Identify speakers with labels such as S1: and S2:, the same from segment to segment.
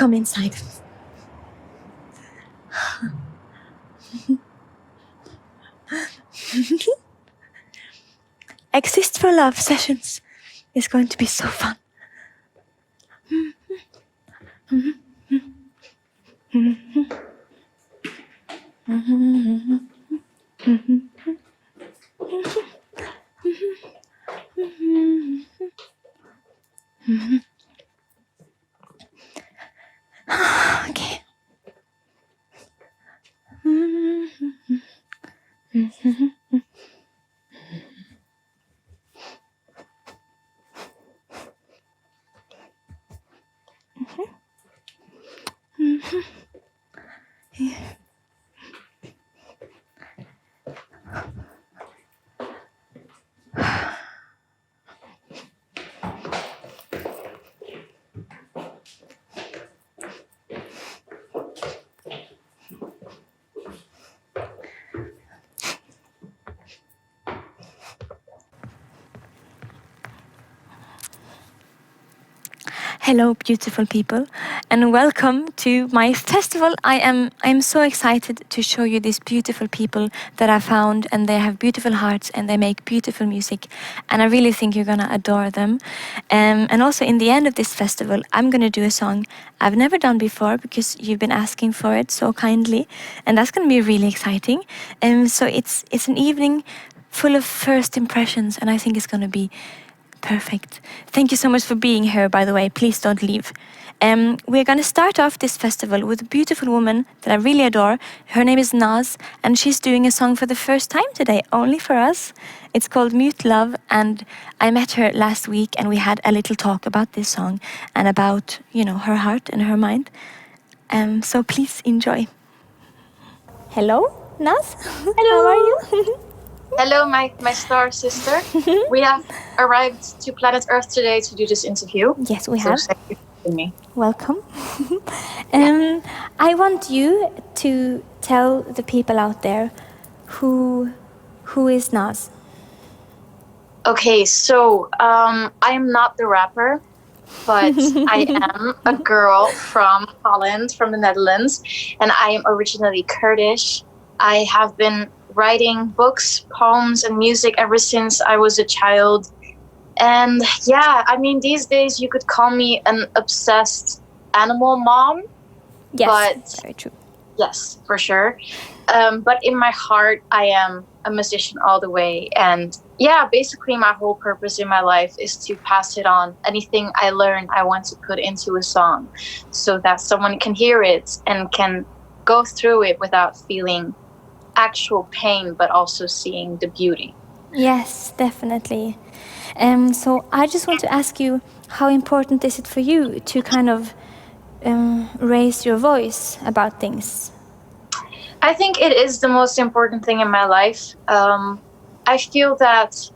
S1: Come inside. Exist for Love sessions is going to be so fun. Okay. Hello, beautiful people, and welcome to my festival. I'm so excited to show you these beautiful people that I found, and they have beautiful hearts and they make beautiful music, and I really think you're gonna adore them. And also, in the end of this festival, I'm gonna do a song I've never done before because you've been asking for it so kindly, and that's gonna be really exciting. So it's an evening full of first impressions, and I think it's gonna be perfect. Thank you so much for being here, by the way. Please don't leave. We're going to start off this festival with a beautiful woman that I really adore. Her name is Naaz, and she's doing a song for the first time today, only for us. It's called Mute Love, and I met her last week, and we had a little talk about this song and about, her heart and her mind. So please enjoy. Hello, Naaz.
S2: Hello.
S1: How are you?
S2: Hello, my star sister. We have arrived to planet Earth today to do this interview.
S1: Yes, we have.
S2: So thank you for me.
S1: Welcome. I want you to tell the people out there who is Naaz.
S2: Okay, so I am not the rapper, but I am a girl from Holland, from the Netherlands, and I am originally Kurdish. I have been writing books, poems, and music ever since I was a child. And yeah, I mean, these days you could call me an obsessed animal mom.
S1: Yes,
S2: but
S1: very true.
S2: Yes, for sure. But in my heart, I am a musician all the way. And yeah, basically my whole purpose in my life is to pass it on. Anything I learn, I want to put into a song so that someone can hear it and can go through it without feeling actual pain, but also seeing the beauty.
S1: Yes, definitely. So I just want to ask you, how important is it for you to kind of raise your voice about things?
S2: I think it is the most important thing in my life. I feel that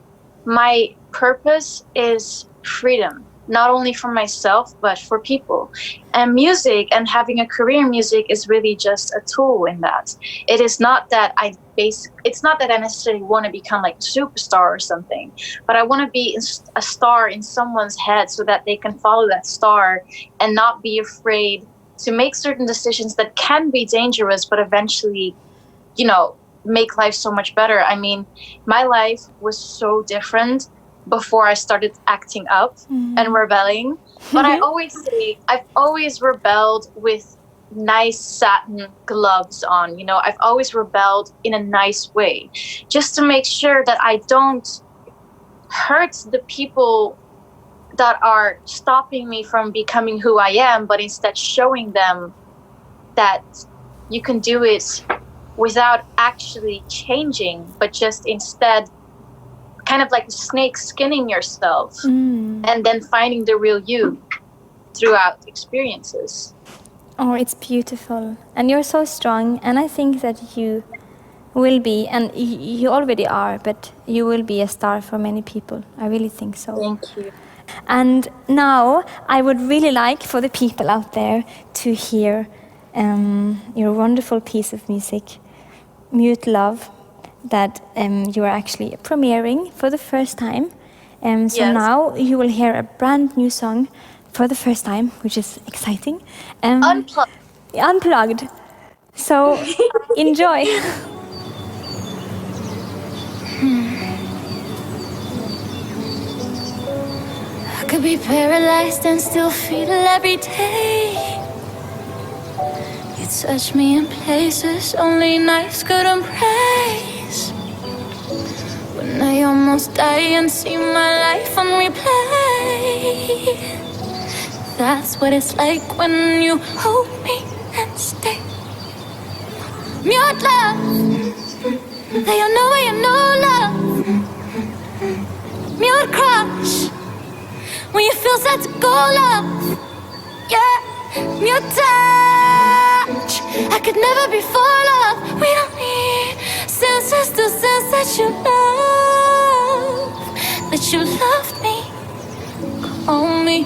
S2: my purpose is freedom, not only for myself, but for people. And music and having a career in music is really just a tool in that. It is not that it's not that I necessarily want to become like a superstar or something, but I want to be a star in someone's head so that they can follow that star and not be afraid to make certain decisions that can be dangerous, but eventually, make life so much better. I mean, my life was so different before I started acting up and rebelling. But I always say I've always rebelled with nice satin gloves on. I've always rebelled in a nice way, just to make sure that I don't hurt the people that are stopping me from becoming who I am, but instead showing them that you can do it without actually changing, but just instead kind of like a snake skinning yourself and then finding the real you throughout experiences.
S1: Oh, it's beautiful. And you're so strong, and I think that you will be, and you already are, but you will be a star for many people. I really think so.
S2: Thank you.
S1: And now I would really like for the people out there to hear your wonderful piece of music, Mute Love, that you are actually premiering for the first time. So
S2: Yes.
S1: now you will hear a brand new song for the first time, which is exciting.
S2: Unplugged.
S1: Unplugged. So enjoy.
S3: I could be paralyzed and still feel every day. You touch me in places only knives could embrace. When I almost die and see my life on replay. That's what it's like when you hold me and stay. Mute love, that you know love. Mute crush, when you feel set to go love. Yeah, mute touch, I could never be full love. We don't need senses to sense that you love me. Call me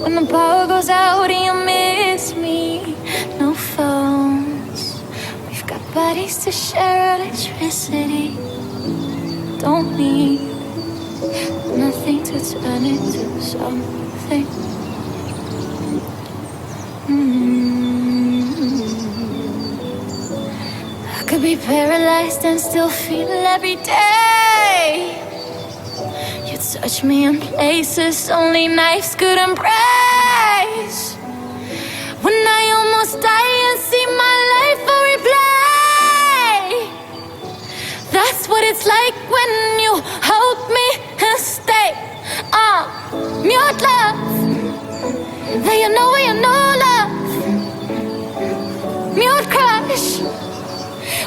S3: when the power goes out and you miss me. No phones, we've got bodies to share electricity. Don't need nothing to turn into something. I could be paralyzed and still feel every day. You touch me in places only knives could embrace. When I almost die and see my life on replay. That's what it's like when you hold me and stay. Mute love, that you know love. Mute crush,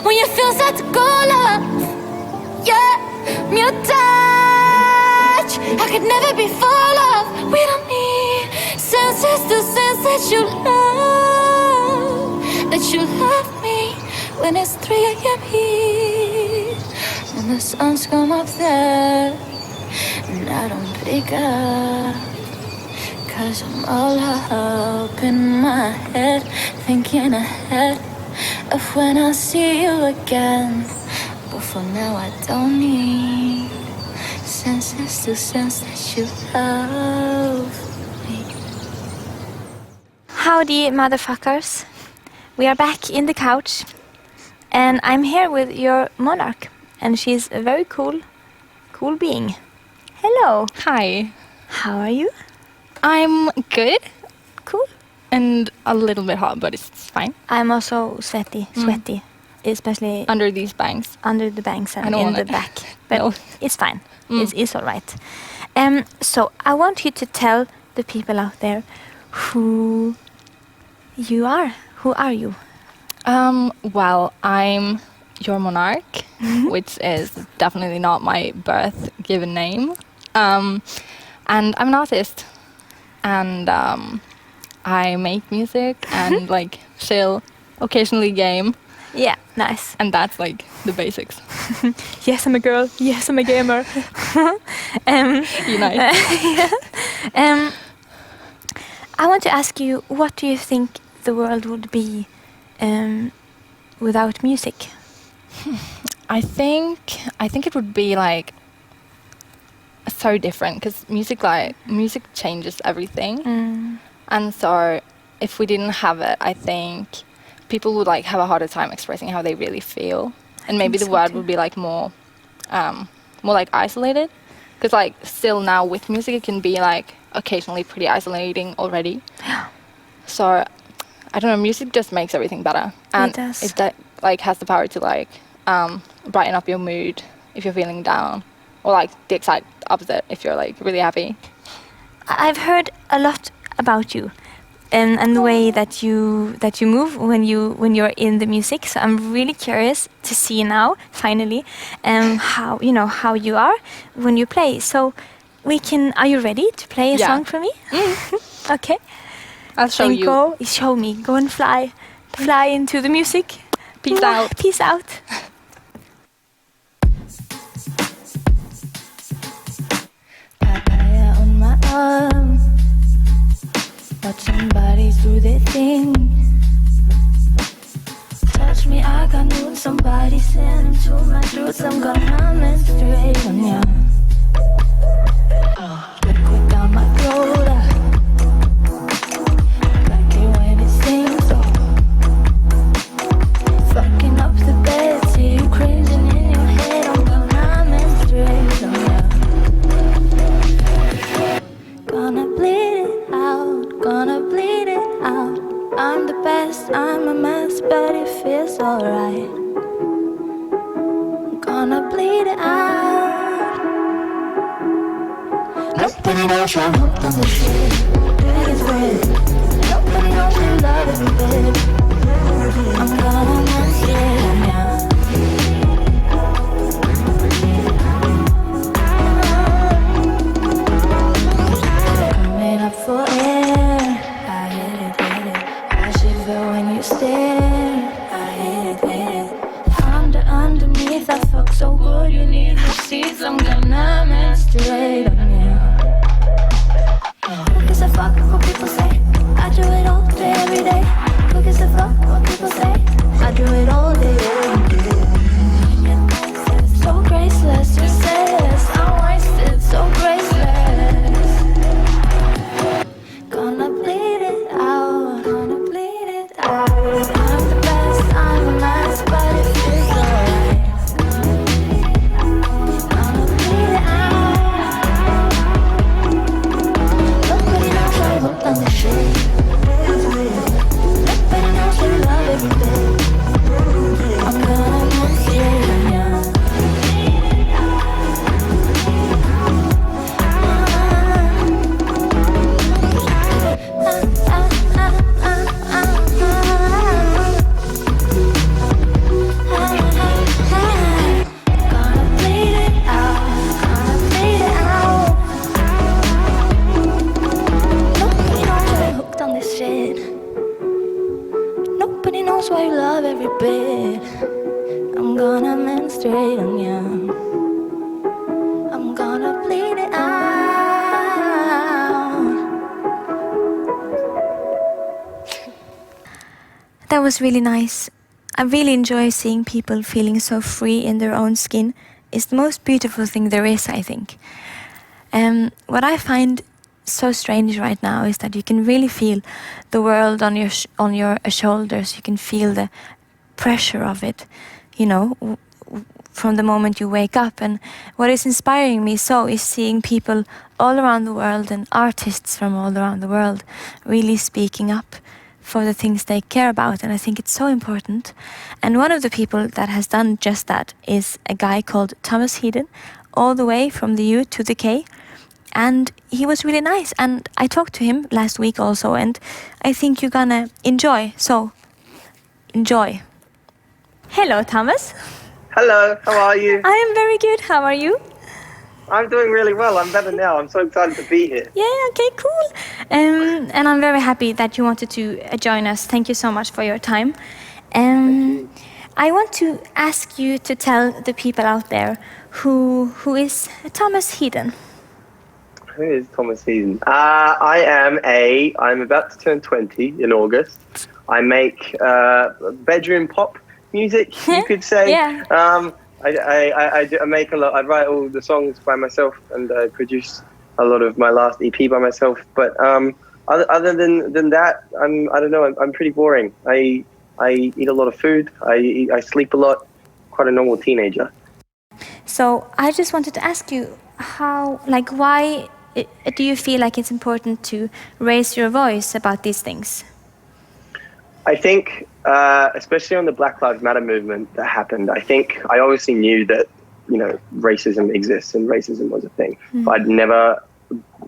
S3: when you feel set to go love. Yeah, mute touch, I could never be full of. We don't need senses to sense that you love me. When it's 3 a.m. here and the sun's come up there and I don't pick up, 'cause I'm all up in my head, thinking ahead of when I'll see you again. But for now I don't need senses to sense that you love me.
S1: Howdy, motherfuckers. We are back in the couch. And I'm here with your Monarch. And she's a very cool being. Hello.
S4: Hi.
S1: How are you?
S4: I'm good.
S1: Cool.
S4: And a little bit hot, but it's fine.
S1: I'm also sweaty, especially
S4: Under these bangs.
S1: under the bangs and
S4: I don't
S1: in
S4: wanna-
S1: the back. But
S4: No.
S1: it's fine. It's all right. So I want you to tell the people out there who you are. Who are you?
S4: Well, I'm your Monarch, which is definitely not my birth given name. And I'm an artist. And I make music and like chill, occasionally game.
S1: Yeah, nice.
S4: And that's like the basics.
S1: Yes, I'm a girl. Yes, I'm a gamer.
S4: Unite.
S1: I want to ask you, what do you think the world would be without music?
S4: I think it would be like so different because music changes everything. And so if we didn't have it, I think people would like have a harder time expressing how they really feel, and maybe the
S1: so
S4: world
S1: too.
S4: would be like more like isolated, because like still now with music it can be like occasionally pretty isolating already. So I don't know, music just makes everything better, and
S1: It does.
S4: like has the power to like brighten up your mood if you're feeling down, or like the exact opposite if you're like really happy.
S1: I've heard a lot about you and the way that you move when you're in the music. So I'm really curious to see now, finally, how you are when you play. So are you ready to play a
S4: Yeah.
S1: song for me? Okay.
S4: I'll show
S1: Then
S4: you.
S1: show me. Go and fly into the music.
S4: Peace out.
S1: Peace out.
S3: Papaya on my arm, watching bodies do their thing. Touch me, I got nude. Somebody send to my truth. I'm gonna menstruate on ya. Liquid down my throat. gonna bleed it out. Nobody knows I'm hooked on this shit. It's weird. Nobody knows we love every bit. I'm gonna miss it now. Coming up for air. I hit it. I shiver when you stare. I hit it. Underneath, I fuck so good, you need the seats. I'm gonna menstruate on you. Who gives a fuck what people say? I do it all day, every day. Who gives a fuck what people say? I do it all day, every day. So graceless, you say yes. I'm wasted, so graceless. Gonna bleed it out, gonna bleed it out. I'm the best, I'm a mess, but it feels alright. Gonna bleed it out. Nobody knows I'm hooked on this shit. Nobody knows we love every bit. I'm gonna miss you, yeah. Nobody knows why you love every bit. I'm gonna menstruate on you. I'm gonna bleed it out.
S1: That was really nice. I really enjoy seeing people feeling so free in their own skin. It's the most beautiful thing there is, I think. What I find so strange right now is that you can really feel the world on your shoulders. You can feel the pressure of it, you know, from the moment you wake up. And what is inspiring me so is seeing people all around the world and artists from all around the world really speaking up for the things they care about. And I think it's so important. And one of the people that has done just that is a guy called Thomas Headon, all the way from the U to the K. And he was really nice, and I talked to him last week also, and I think you're gonna enjoy, so enjoy. Hello, Thomas.
S5: Hello, how are you?
S1: I am very good, how are you?
S5: I'm doing really well, I'm better now, I'm so excited to be here.
S1: Yeah, okay, cool. And I'm very happy that you wanted to join us. Thank you so much for your time. I want to ask you to tell the people out there who is Thomas Headon.
S5: Who is Thomas Headon? I'm about to turn 20 in August. I make bedroom pop music, you could say.
S1: Yeah.
S5: I make a lot. I write all the songs by myself, and I produce a lot of my last EP by myself. But other than that, I don't know. I'm pretty boring. I eat a lot of food. I sleep a lot. Quite a normal teenager.
S1: So I just wanted to ask you why do you feel like it's important to raise your voice about these things?
S5: I think, especially on the Black Lives Matter movement that happened, I think I obviously knew that, you know, racism exists and racism was a thing. But I'd never,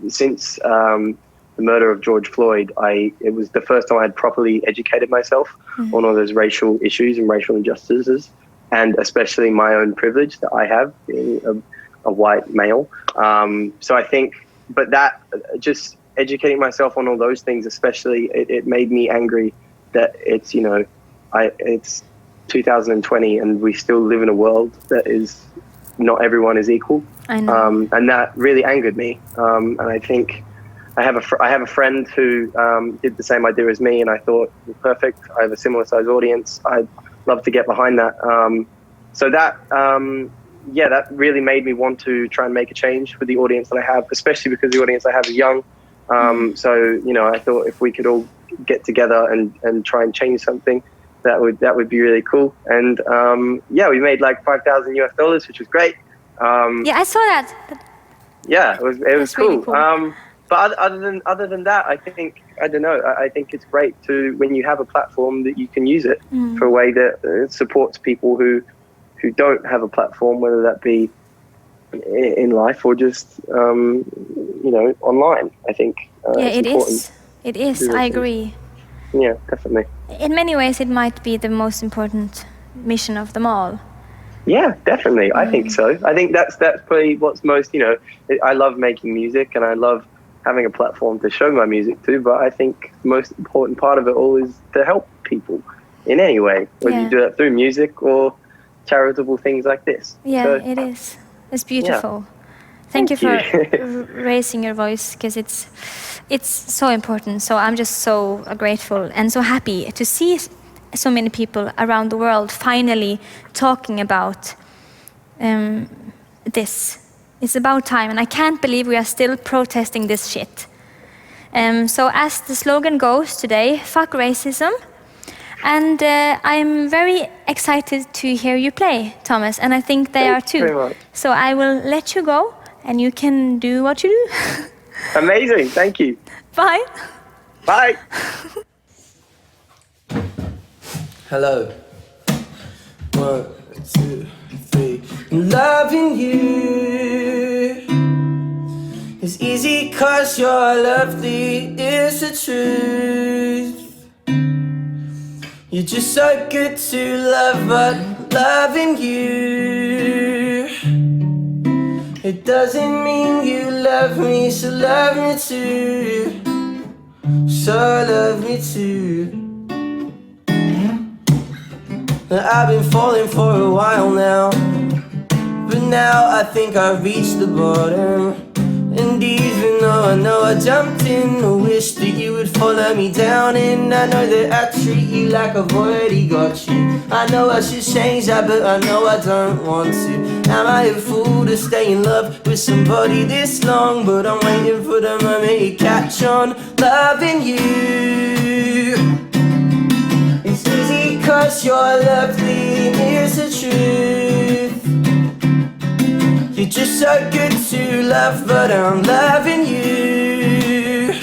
S5: since the murder of George Floyd, it was the first time I'd properly educated myself on all those racial issues and racial injustices, and especially my own privilege that I have being a white male. So I think, but that just educating myself on all those things, especially, it made me angry that it's, you know, it's 2020 and we still live in a world that is not everyone is equal.
S1: I know.
S5: And that really angered me. And I think I have a friend who did the same idea as me, and I thought, perfect. I have a similar size audience. I'd love to get behind that. So that that really made me want to try and make a change with the audience that I have, especially because the audience I have is young. So, you know, I thought if we could all get together and try and change something, that would be really cool. And we made like $5,000 which was great.
S1: Yeah, I saw that.
S5: Yeah, it was cool.
S1: Really cool.
S5: But other than that, I think, I don't know, I think it's great to, when you have a platform, that you can use it for a way that supports people who who don't have a platform, whether that be in life or just online. I think
S1: it is. It is. I agree.
S5: Yeah, definitely.
S1: In many ways, it might be the most important mission of them all.
S5: Yeah, definitely. I think so. I think that's probably what's most, I love making music and I love having a platform to show my music to, but I think the most important part of it all is to help people in any way, whether you do it through music or charitable things like this.
S1: Yeah, so, it is. It's beautiful. Yeah. Thank you for raising your voice, because it's so important. So I'm just so grateful and so happy to see so many people around the world finally talking about this. It's about time, and I can't believe we are still protesting this shit. So as the slogan goes today, fuck racism. And I'm very excited to hear you play, Thomas, and I think they are too.
S5: Very much.
S1: So I will let you go, and you can do what you do.
S5: Amazing, thank you.
S1: Bye.
S5: Bye.
S6: Hello. 1, 2, 3. Loving you is easy 'cause you're lovely, is the truth. You're just so good to love, but loving you, it doesn't mean you love me, so love me too. So love me too. I've been falling for a while now, but now I think I've reached the bottom. And even though I know I jumped in, I wish that you would follow me down. And I know that I treat you like I've already got you. I know I should change that, but I know I don't want to. Am I a fool to stay in love with somebody this long? But I'm waiting for the moment you catch on. Loving you, it's easy 'cause you're lovely, and here's the truth. You're just so good to love, but I'm loving you.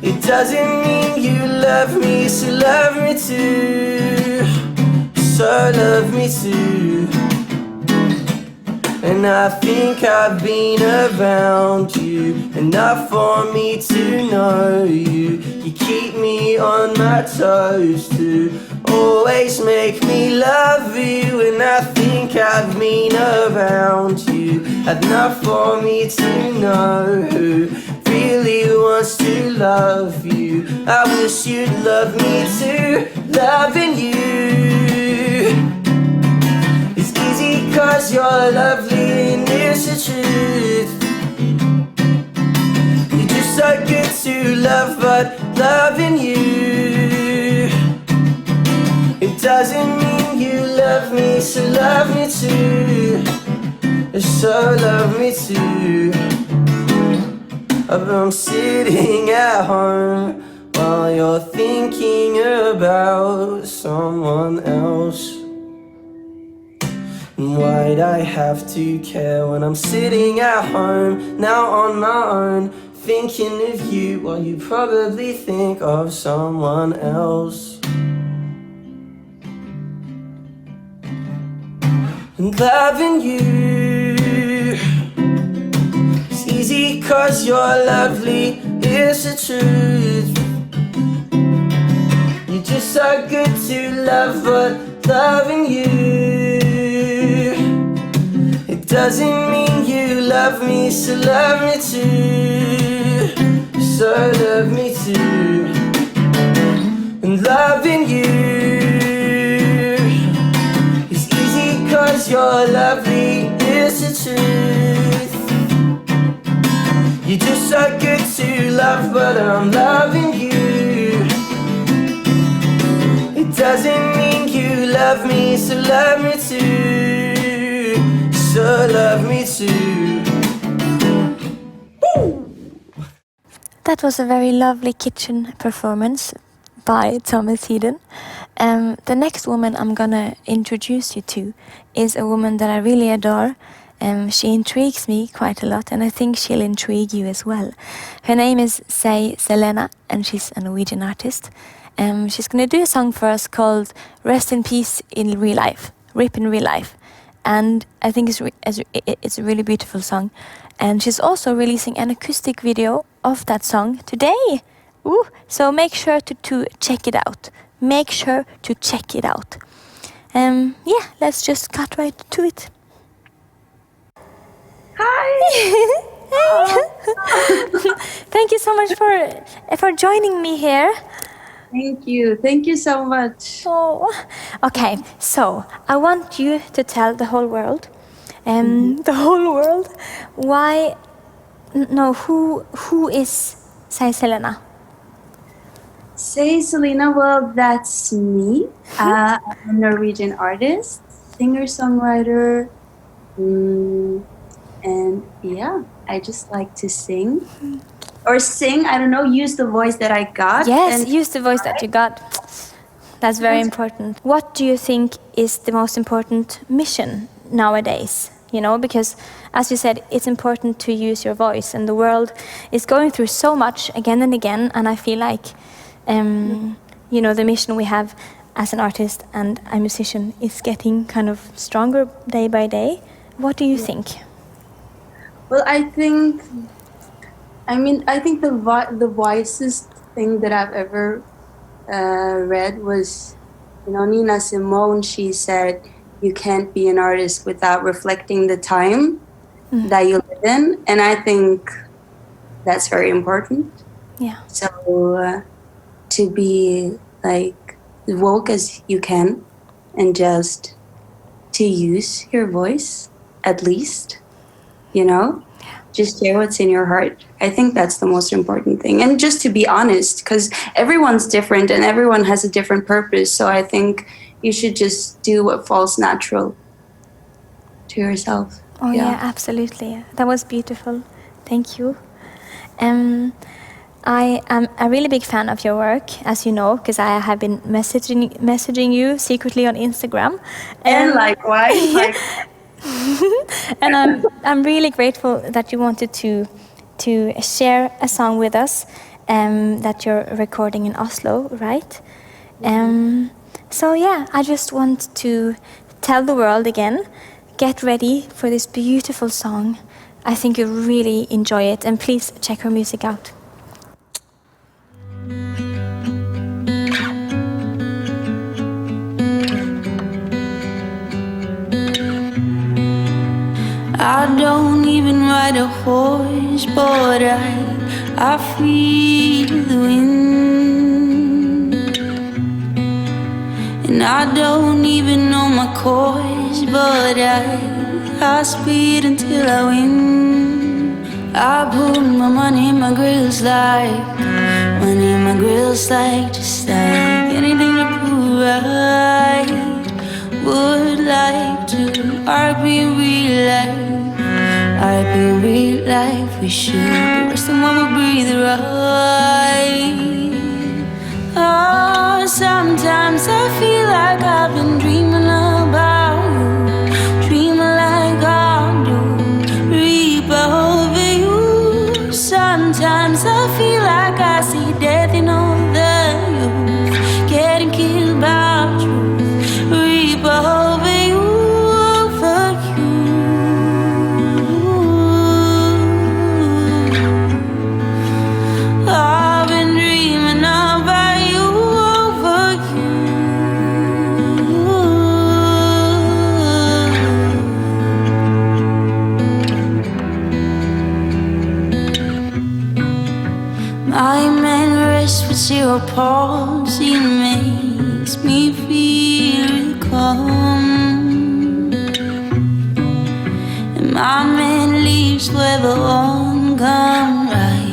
S6: It doesn't mean you love me, so love me too. So love me too. And I think I've been around you enough for me to know you. You keep me on my toes to always make me love you. And I think I've been around you enough for me to know who really wants to love you. I wish you'd love me too, loving you. It's easy 'cause you're lovely, and it's the truth. You're just so good to love, but loving you, it doesn't mean you love me, so love me too. So love me too. I'm sitting at home while you're thinking about someone else. And why'd I have to care when I'm sitting at home now on my own, thinking of you while you probably think of someone else. And loving you, it's easy 'cause you're lovely, it's the truth. You're just so good to love, but loving you, it doesn't mean you love me, so love me too. So love me too. And loving you, it's easy 'cause you're lovely, it's the truth. You're just so good to love, but I'm loving you. It doesn't mean you love me, so love me too. So love me too. Woo!
S1: That was a very lovely kitchen performance by Thomas Headon. The next woman I'm gonna introduce you to is a woman that I really adore. She intrigues me quite a lot, and I think she'll intrigue you as well. Her name is Sei Selina, and she's a Norwegian artist. She's gonna do a song for us called Rest in Peace in Real Life. rip in real life. And I think it's a really beautiful song. And she's also releasing an acoustic video of that song today. Ooh, so make sure to check it out. Make sure to check it out. Yeah, let's just cut right to it.
S7: Hi!
S1: Hey. Thank you so much for joining me here.
S7: Thank you so much.
S1: Oh, okay. So I want you to tell the whole world, who is Sei Selina?
S7: Sei Selina, well, that's me. I'm a Norwegian artist, singer-songwriter, and yeah, I just like to sing. Or sing, I don't know, use the voice that I got.
S1: Yes, use the voice that you got. That's very important. What do you think is the most important mission nowadays? You know, because as you said, it's important to use your voice, and the world is going through so much again and again, and I feel like, you know, the mission we have as an artist and a musician is getting kind of stronger day by day. What do you think?
S7: Well, I think the wisest thing that I've ever read was, you know, Nina Simone. She said, you can't be an artist without reflecting the time that you live in. And I think that's very important.
S1: Yeah.
S7: So to be like woke as you can and just to use your voice at least, you know, just share what's in your heart. I think that's the most important thing. And just to be honest, because everyone's different and everyone has a different purpose. So I think you should just do what falls natural to yourself.
S1: Oh yeah, absolutely. That was beautiful. Thank you. I am a really big fan of your work, as you know, because I have been messaging you secretly on Instagram.
S7: And likewise.
S1: And I'm really grateful that you wanted to share a song with us that you're recording in Oslo, right? So yeah, I just want to tell the world again, get ready for this beautiful song. I think you'll really enjoy it, and please check her music out.
S3: I don't even ride a horse, but I feel the wind. And I don't even know my course, but I speed until I win. I put my money in my grills like money in my grills like just like anything to prove right. Would like to art be real life, art be real life. We should be resting while we breathe right. Oh, sometimes I feel like I've been dreaming about you, dreaming like I do, reap over you. Sometimes I feel like I see death in all the youth, getting killed by truth, reap over you, over you. I've been dreaming about you, over you. My man rests with zero pulse. He makes me feel calm. And my man leaves forever on, come right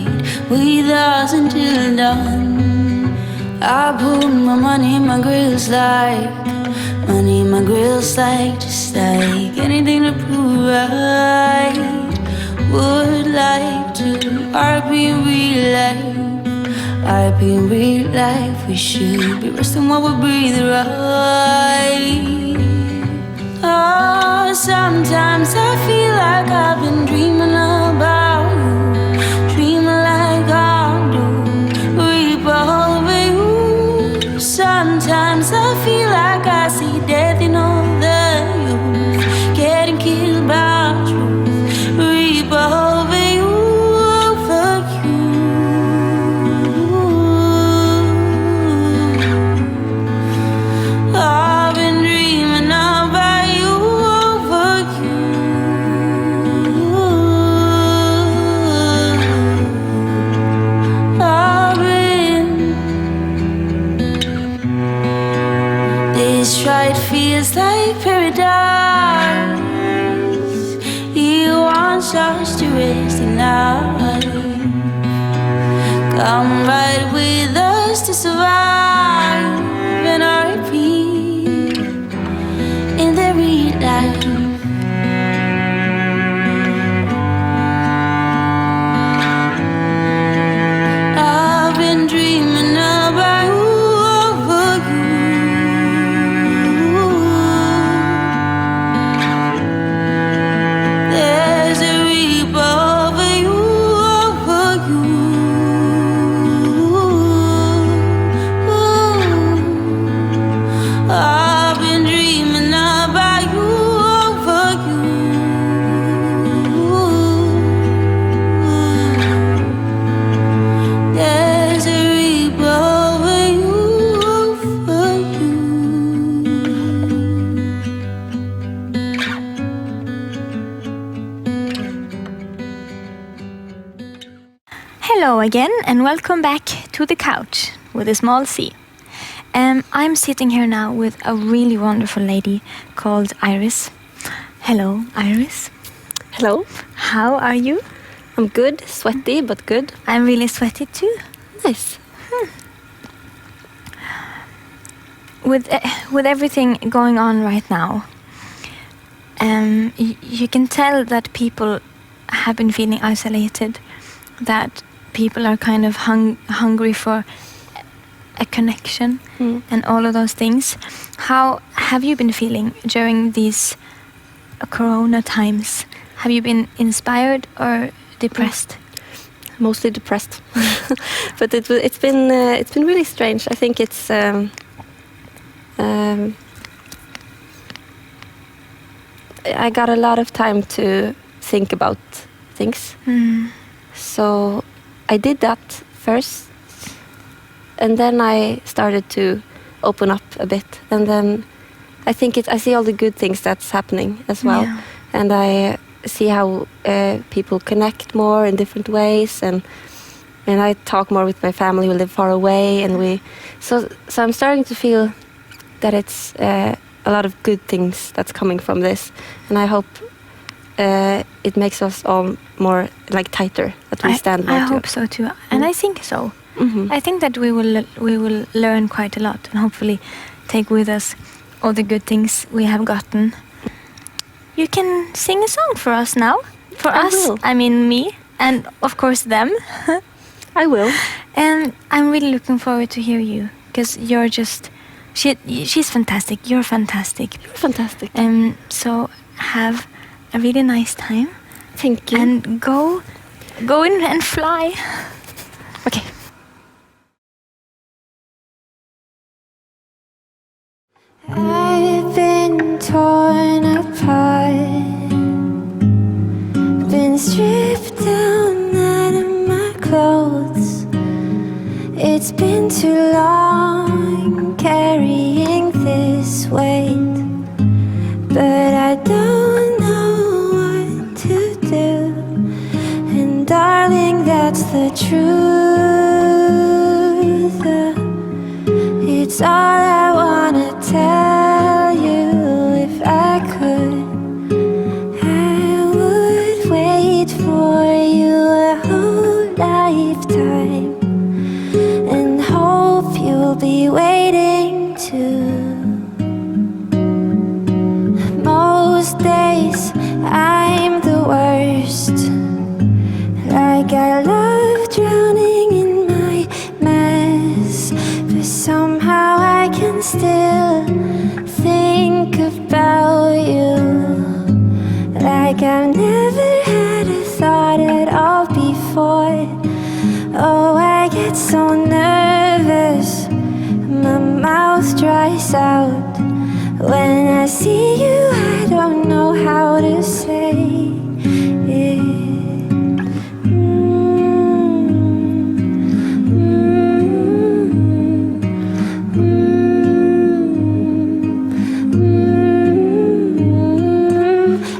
S3: with us until dawn. I put my money in my grills like money in my grills like just like anything to prove right. Would like to art be real life, art be real life. We should be resting while we breathe right. Oh, sometimes I feel like I've been dreaming about you, dreaming like I do, reap over you. Sometimes I feel like I see death in all the stars to rest in life. Come right with us to survive and I repeat in the real life. I've been dreaming about you. There's a reap over you, over you. I've been dreaming about you, over you. There's a reap over you, over you.
S1: Hello again, and welcome back to the couch with a small C. I'm sitting here now with a really wonderful lady called Iris. Hello, Iris.
S8: Hello,
S1: How are you?
S8: I'm good, sweaty but good.
S1: I'm really sweaty too.
S8: Nice.
S1: With everything going on right now, you can tell that people have been feeling isolated, that people are kind of hungry for a connection and all of those things. How have you been feeling during these corona times? Have you been inspired or depressed?
S8: Mostly depressed, but it's been really strange. I think it's I got a lot of time to think about things. So I did that first, and then I started to open up a bit, and then I think I see all the good things that's happening as well,
S1: Yeah.
S8: and I see how people connect more in different ways, and I talk more with my family who live far away, and so I'm starting to feel that it's a lot of good things that's coming from this, and I hope it makes us all more like tighter, that we stand more
S1: I
S8: together.
S1: hope so too, and I think so.
S8: Mhm.
S1: I think that we will learn quite a lot, and hopefully take with us all the good things we have gotten. You can sing a song for us now. For
S8: I
S1: us,
S8: will.
S1: I mean me, and of course them.
S8: I will.
S1: And I'm really looking forward to hear you, because you're just she's fantastic. You're fantastic.
S8: You're fantastic.
S1: So have a really nice time.
S8: Thank you.
S1: And go in and fly.
S8: Okay.
S3: I've been torn apart, been stripped down out of my clothes. It's been too long carrying this weight, but I don't know what to do. And darling, that's the truth. It's all I wanna tell you. If I could, I would wait for you a whole lifetime, and hope you'll be waiting too. Most days I'm the worst, like I love drowning in my mess, but somehow I can still think about you, like I've never had a thought at all before. Oh, I get so nervous, my mouth dries out. When I see you, I don't know how to say it.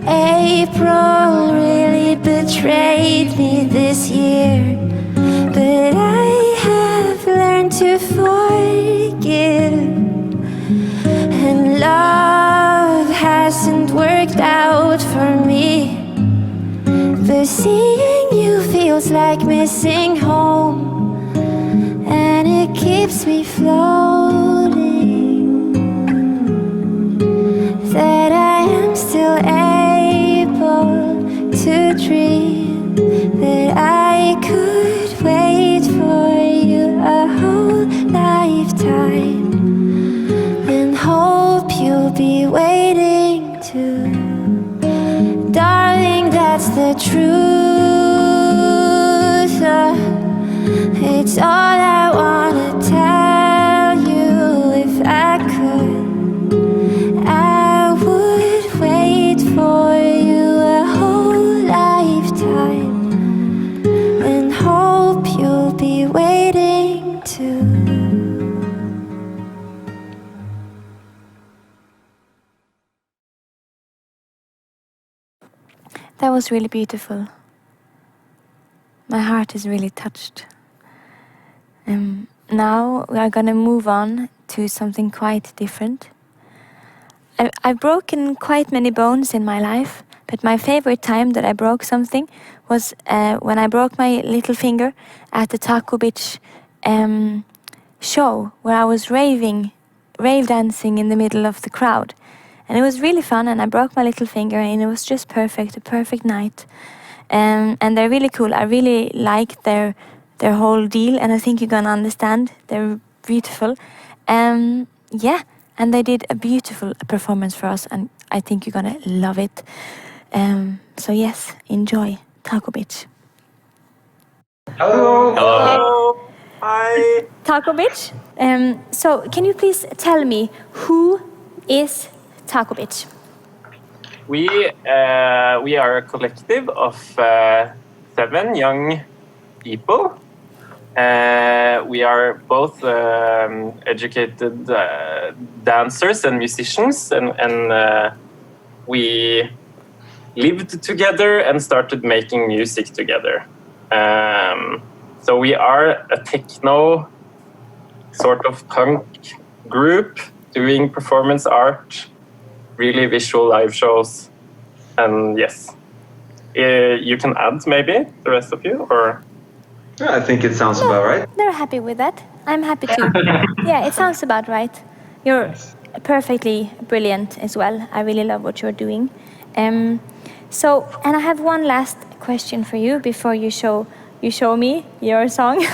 S3: April really betrayed me this year, but I have learned to forgive. And love hasn't worked out for me, like missing home, and it keeps me floating, that I am still able to dream, that I could wait for you a whole lifetime, and hope you'll be waiting too. Darling, that's the truth. It's all I wanna tell you. If I could, I would wait for you a whole lifetime, and hope you'll be waiting too.
S1: That was really beautiful. My heart is really touched. Now we are gonna move on to something quite different. I've broken quite many bones in my life, but my favorite time that I broke something was when I broke my little finger at the Tacobitch show, where I was rave dancing in the middle of the crowd. And it was really fun, and I broke my little finger, and it was just perfect, a perfect night. And they're really cool. I really like their whole deal, and I think you're gonna understand. They're beautiful. Yeah, and they did a beautiful performance for us, and I think you're gonna love it. So yes, enjoy Tacobitch.
S9: Hello.
S10: Hello.
S9: Hi.
S1: Tacobitch. So can you please tell me, who is Tacobitch?
S10: We are a collective of 7 young people. We are both educated dancers and musicians, and we lived together and started making music together. So we are a techno sort of punk group doing performance art, really visual live shows, and yes. You can add maybe, the rest of you, or?
S9: Yeah, I think it sounds about right.
S1: They're happy with that. I'm happy too. Yeah, it sounds about right. You're perfectly brilliant as well. I really love what you're doing. So, and I have one last question for you before you show me your song.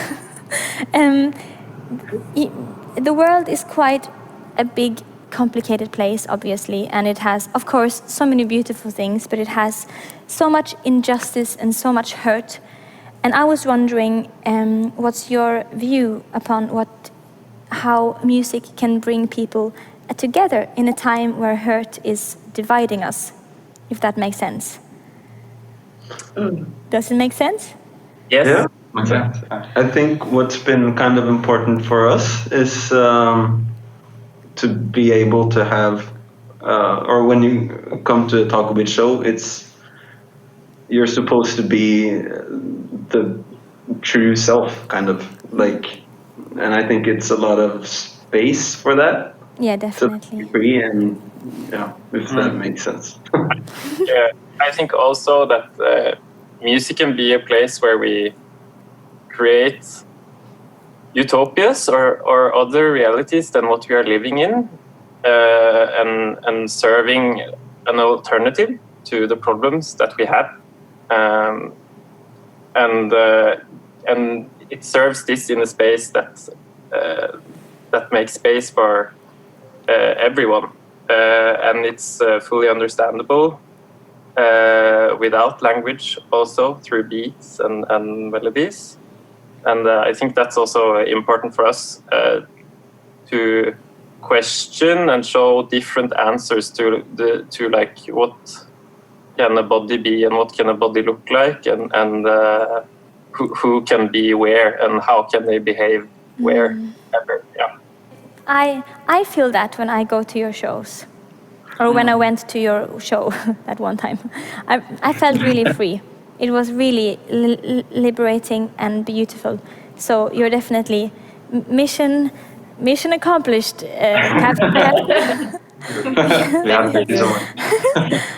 S1: The world is quite a big, complicated place, obviously, and it has, of course, so many beautiful things, but it has so much injustice and so much hurt. And I was wondering, what's your view upon how music can bring people together in a time where hurt is dividing us, if that makes sense? Does it make sense?
S10: Yes.
S9: Yeah. Okay. I think what's been kind of important for us is to be able to have, or when you come to a Tacobitch show, you're supposed to be the true self, kind of like, and I think it's a lot of space for that.
S1: Yeah, definitely.
S9: To be free, and yeah, if that makes sense.
S10: Yeah, I think also that music can be a place where we create utopias or other realities than what we are living in, and serving an alternative to the problems that we have, and it serves this in a space that makes space for everyone, and it's fully understandable without language, also through beats and melodies. And I think that's also important for us to question and show different answers to like, what can a body be and what can a body look like, and who can be where and how can they behave wherever. Yeah.
S1: I feel that when I go to your shows, or when I went to your show at one time, I felt really free. It was really liberating and beautiful. So you're definitely mission accomplished, Captain.
S9: Yeah, thank you so much.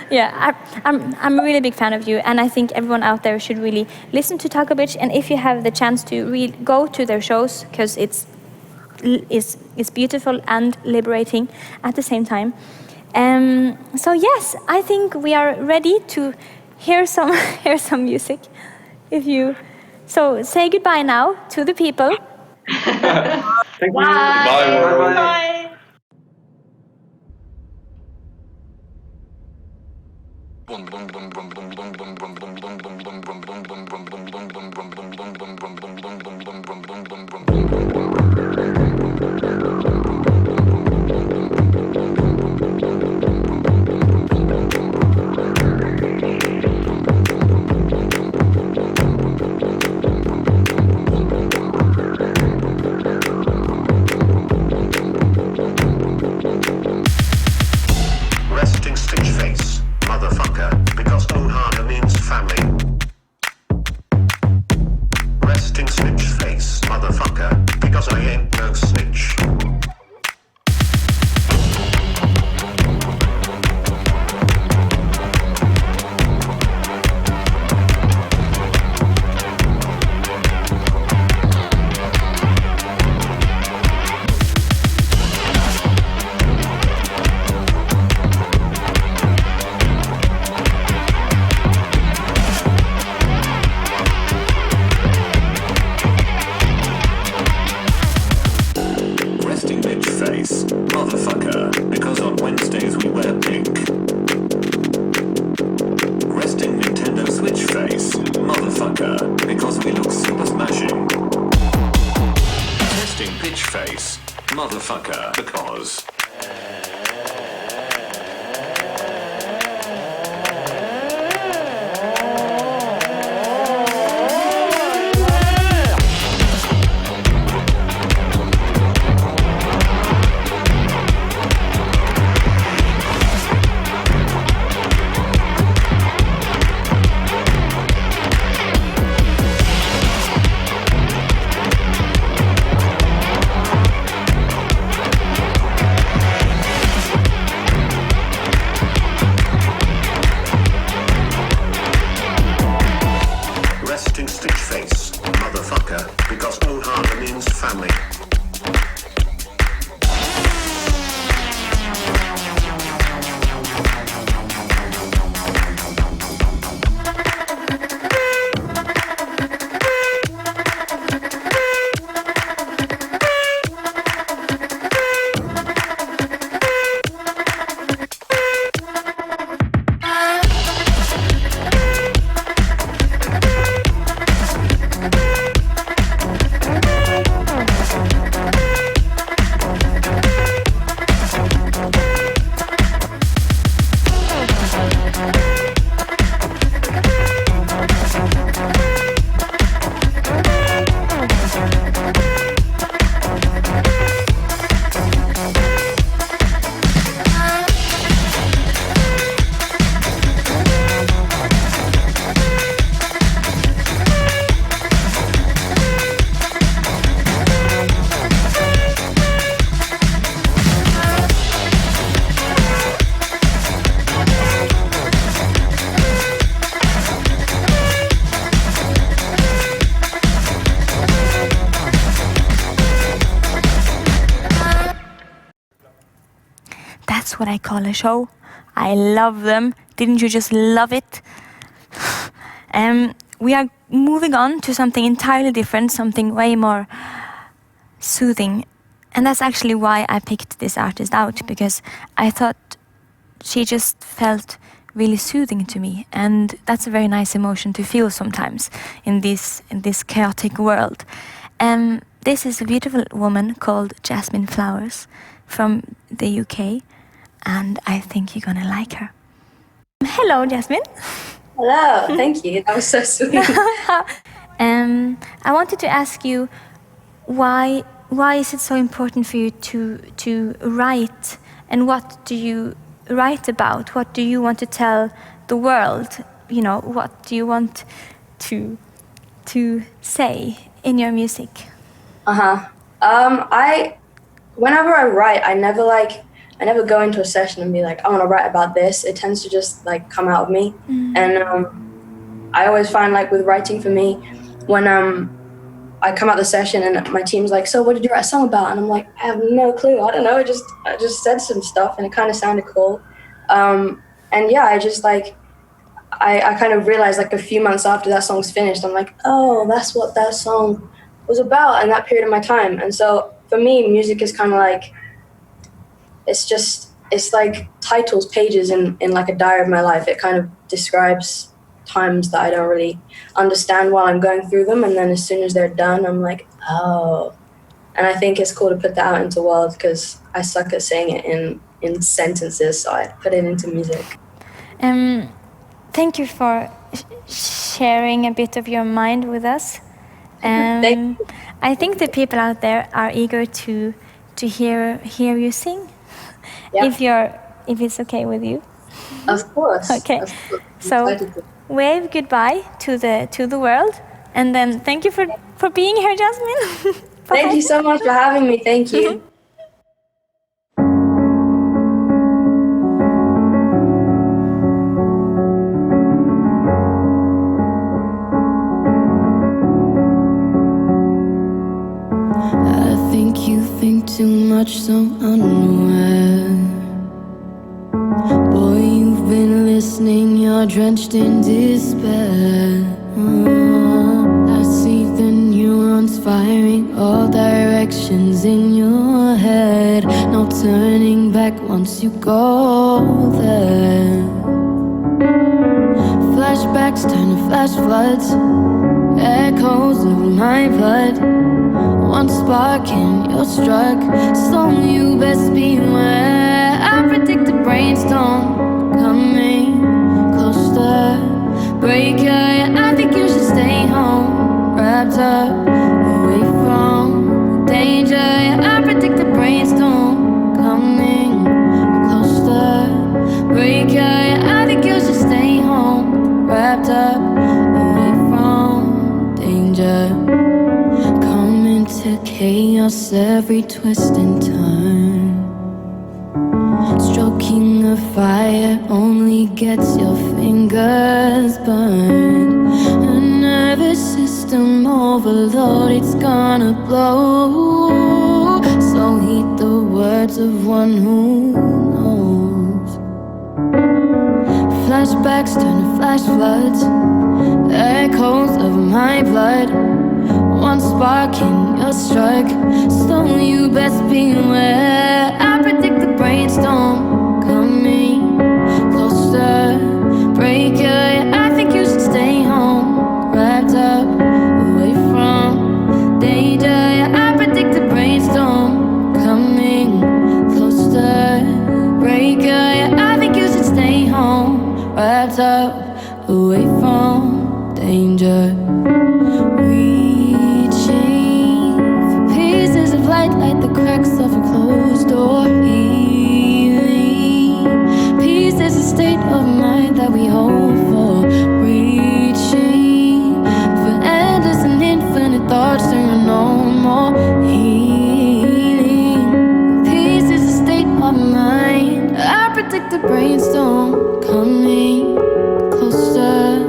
S1: Yeah, I'm a really big fan of you, and I think everyone out there should really listen to Tacobitch, and if you have the chance to go to their shows, because it's beautiful and liberating at the same time. So yes, I think we are ready to hear some music. So say goodbye now to the people.
S9: Thank you.
S2: Bye.
S9: Bye.
S2: Bye.
S11: Resting stitch face, motherfucker, because Ohana means family. Resting snitch face, motherfucker, because I ain't no snitch. Resting bitch face, motherfucker, because on Wednesdays we wear pink. Resting Nintendo Switch face, motherfucker, because we look super smashing. Testing bitch face, motherfucker, because... Resting stitch face, motherfucker, because Ohana means family.
S1: That's what I call a show. I love them. Didn't you just love it? We are moving on to something entirely different, something way more soothing. And that's actually why I picked this artist out, because I thought she just felt really soothing to me. And that's a very nice emotion to feel sometimes in this chaotic world. This is a beautiful woman called Jazmine Flowers from the UK. And I think you're gonna like her. Hello, Jazmine.
S7: Hello, thank you. That was so sweet.
S1: I wanted to ask you, why is it so important for you to write, and what do you write about? What do you want to tell the world? You know, what do you want to say in your music?
S7: Whenever I write, I never
S12: I never go into a session and be like, I want to write about this. It tends to just like come out of me. And I always find like with writing for me, when I come out the session and my team's like, so what did you write a song about? And I'm like, I have no clue. I don't know. I just said some stuff and it kind of sounded cool. And yeah, I just like, I kind of realized like a few months after that song's finished, I'm like, oh, that's what that song was about in that period of my time. And so for me, music is kind of like, it's like titles, pages in like a diary of my life. It kind of describes times that I don't really understand while I'm going through them. And then as soon as they're done, I'm like, oh. And I think it's cool to put that out into the world because I suck at saying it in sentences. So I put it into music.
S1: Thank you for sharing a bit of your mind with us. I think the people out there are eager to hear you sing. Yeah. If it's okay with you.
S12: Of course.
S1: Okay.
S12: Of course.
S1: So wave goodbye to the world, and then thank you for being here, Jazmine.
S12: Thank you so much for having me. Thank you.
S3: I think you think too much, so unaware. Boy, you've been listening, you're drenched in despair. I see the neurons firing all directions in your head. No turning back once you go there. Flashbacks turn to flash floods, echoes of my blood. One spark and you're struck, so you best beware. I predict a brainstorm coming closer. Breaker, I think you should stay home, wrapped up, away from danger. I predict a brainstorm coming closer. Breaker, I think you should stay home, wrapped up, away from danger. To chaos, every twist and turn. Stroking a fire only gets your fingers burned. A nervous system overload, it's gonna blow. So heed the words of one who knows. Flashbacks turn to flash floods, echoes of my blood. One spark and you're struck, so you best beware. I predict the brainstorm coming closer. Breaker, I think you should stay home, wrapped up, away from danger. I predict the brainstorm coming closer. Breaker, I think you should stay home, wrapped up, away from danger. Like the cracks of a closed door. Healing peace is a state of mind that we hold for. Reaching for endless and infinite thoughts till you're no more. Healing peace is a state of mind. I predict the brainstorm coming closer.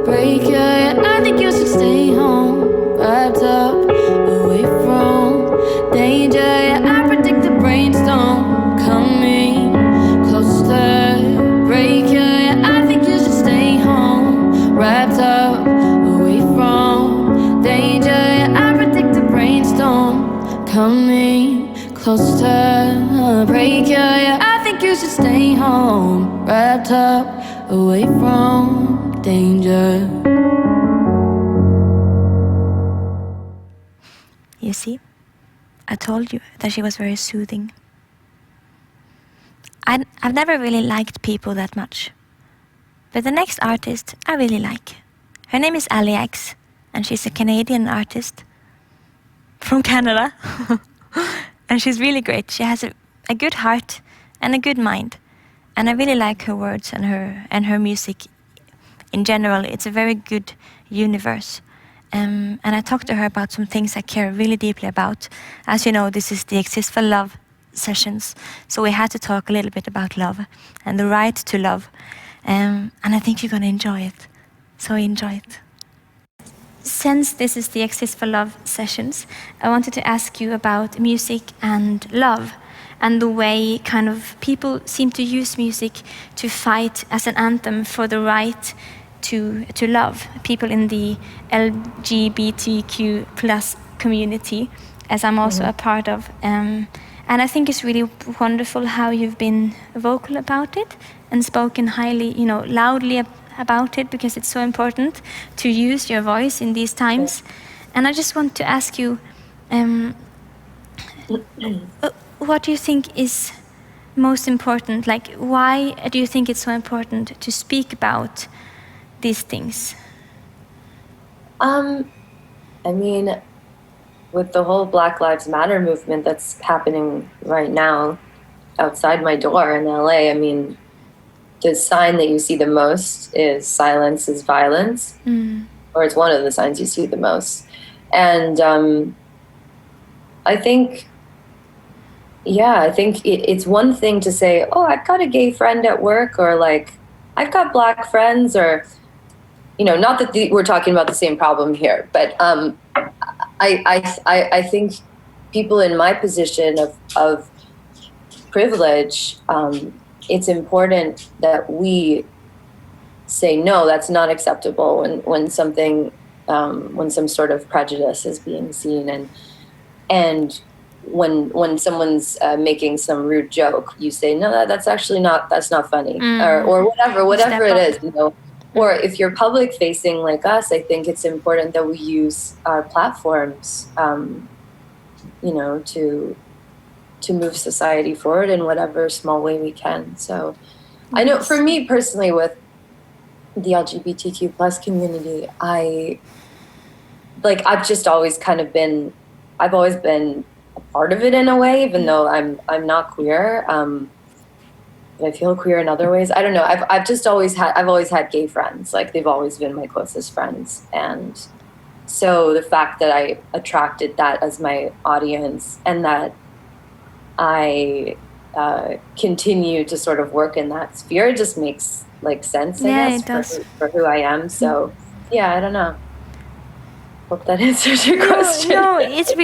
S3: Breaker, I think you should stay home, wrapped up, away from danger. I predict the brainstorm coming closer. Breaker, I think you should stay home, wrapped up, away from danger. I predict the brainstorm coming closer. Breaker, I think you should stay home, wrapped up, away from danger.
S1: You see? I told you that she was very soothing. I've never really liked people that much. But the next artist I really like. Her name is Allie X, and she's a Canadian artist from Canada. And she's really great. She has a good heart and a good mind. And I really like her words and her music in general. It's a very good universe. And I talked to her about some things I care really deeply about. As you know, this is the Exist for Love sessions, so we had to talk a little bit about love and the right to love. And I think you're gonna enjoy it. So enjoy it. Since this is the Exist for Love sessions, I wanted to ask you about music and love, and the way kind of people seem to use music to fight as an anthem for the right to love, people in the LGBTQ plus community, as I'm also a part of. And I think it's really wonderful how you've been vocal about it and spoken highly, loudly about it, because it's so important to use your voice in these times. And I just want to ask you, what do you think is most important? Like, why do you think it's so important to speak about these things?
S13: I mean, with the whole Black Lives Matter movement that's happening right now outside my door in LA, I mean, the sign that you see the most is silence is violence, or it's one of the signs you see the most. And I think it's one thing to say, oh, I've got a gay friend at work, or like, I've got Black friends, or, not that we're talking about the same problem here, but I think people in my position of privilege, it's important that we say, no, that's not acceptable when something, when some sort of prejudice is being seen, and when someone's making some rude joke, you say, no, that's not funny, or whatever it is, Or if you're public facing like us, I think it's important that we use our platforms, to move society forward in whatever small way we can. So I know for me personally, with the LGBTQ plus community, I've always been a part of it in a way, even though I'm not queer. But I feel queer in other ways. I don't know. I've always had gay friends. Like, they've always been my closest friends. And so the fact that I attracted that as my audience, and that I continue to sort of work in that sphere, just makes like sense, I guess,
S1: it does.
S13: For who I am. So yeah, I don't know. Hope that answers your question.
S1: No, it's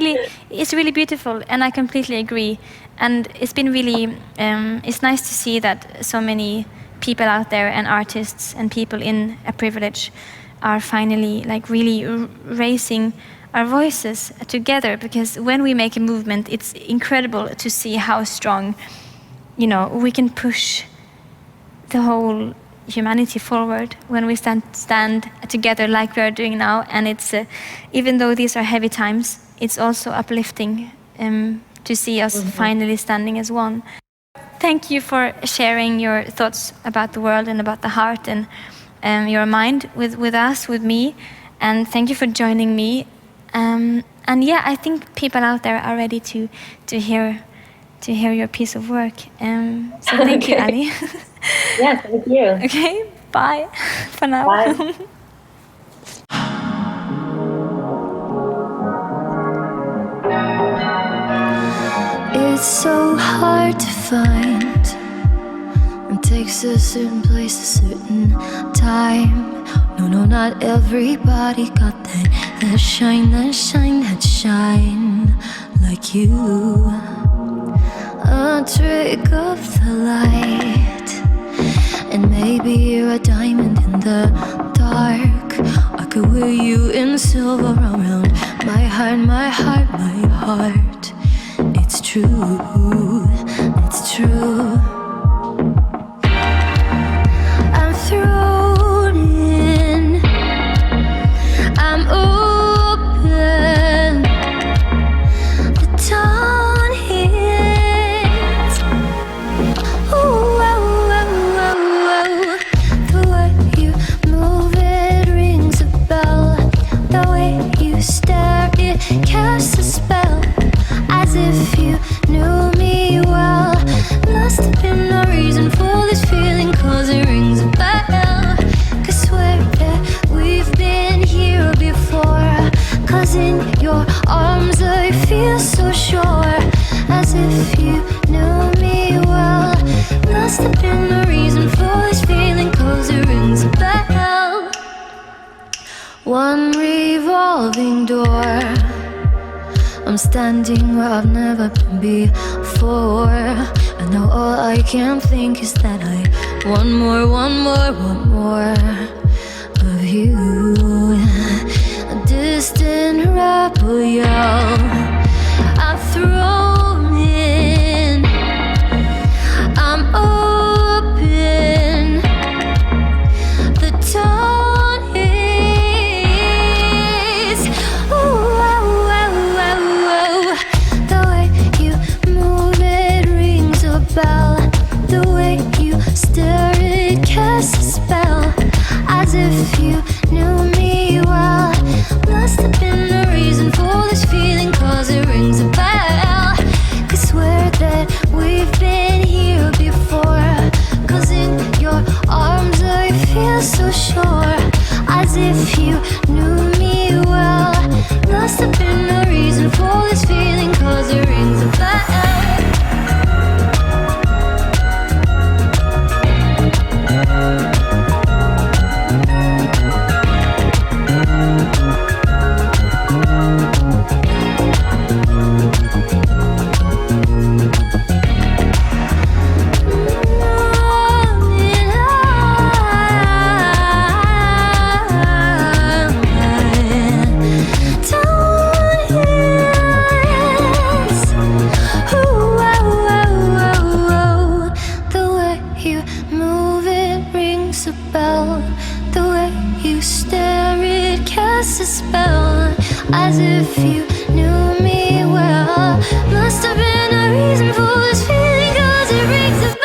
S1: really beautiful, and I completely agree. And it's been really, it's nice to see that so many people out there, and artists and people in a privilege, are finally like really raising our voices together. Because when we make a movement, it's incredible to see how strong, we can push the whole humanity forward when we stand together like we are doing now. And it's even though these are heavy times, it's also uplifting to see us finally standing as one. Thank you for sharing your thoughts about the world and about the heart and your mind with us, with me, and thank you for joining me. And yeah, I think people out there are ready to hear your piece of work. So thank you, Allie.
S13: Yeah, thank you.
S1: Okay, bye for now.
S13: Bye.
S3: It's so hard to find, it takes a certain place, a certain time. No, not everybody got that shine like you. A trick of the light, and maybe you're a diamond in the dark. I could wear you in silver around my heart. It's true, it's true. I'm thrown in, I'm open. The dawn hits. Ooh, oh, oh, oh, oh. The way you move, it rings a bell. The way you stare, it casts a spell. As if you knew me one revolving door. I'm standing where I've never been before. And now all I can think is that I want more of you. A distant rebel yell I've thrown in. I'm open. The tone is ooh, oh, oh, oh, oh. The way you move it rings a bell. The way you stare it casts a spell. As if you knew me well. Must have been a reason for this feeling, cause it rings a bell. Could swear that we've been here before. Cause in your arms I feel so sure. As if you knew me well. Must have been a reason for this feeling, cause it rings a bell. As if you knew me well. Must have been a reason for this feeling, cause it rings a bell.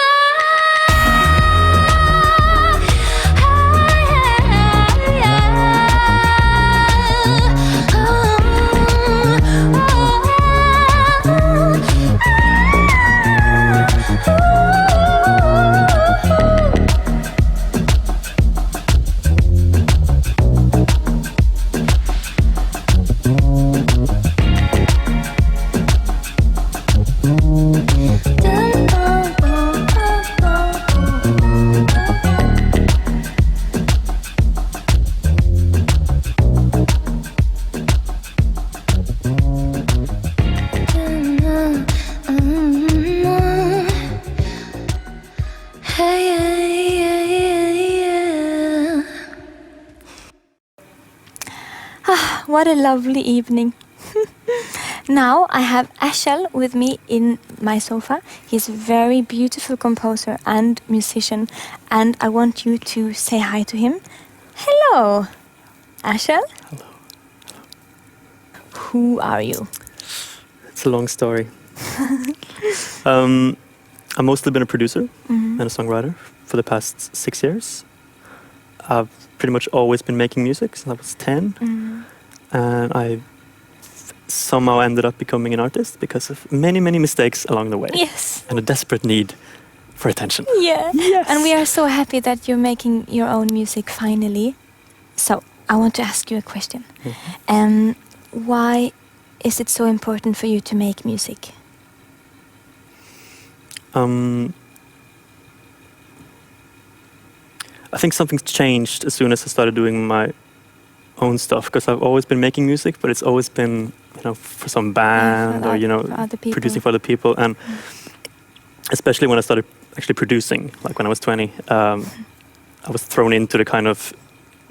S1: What a lovely evening. Now I have Askjell with me in my sofa. He's a very beautiful composer and musician, and I want you to say hi to him. Hello, Askjell.
S14: Hello.
S1: Who are you?
S14: It's a long story. I've mostly been a producer and a songwriter for the past 6 years. I've pretty much always been making music since I was 10. And I somehow ended up becoming an artist because of many mistakes along the way.
S1: Yes.
S14: And a desperate need for attention.
S1: Yeah. Yes. And we are so happy that you're making your own music finally. So I want to ask you a question. Why is it so important for you to make music?
S14: I think something's changed as soon as I started doing my own stuff, because I've always been making music, but it's always been, for some band or, producing for other people. And especially when I started actually producing, like when I was 20, I was thrown into the kind of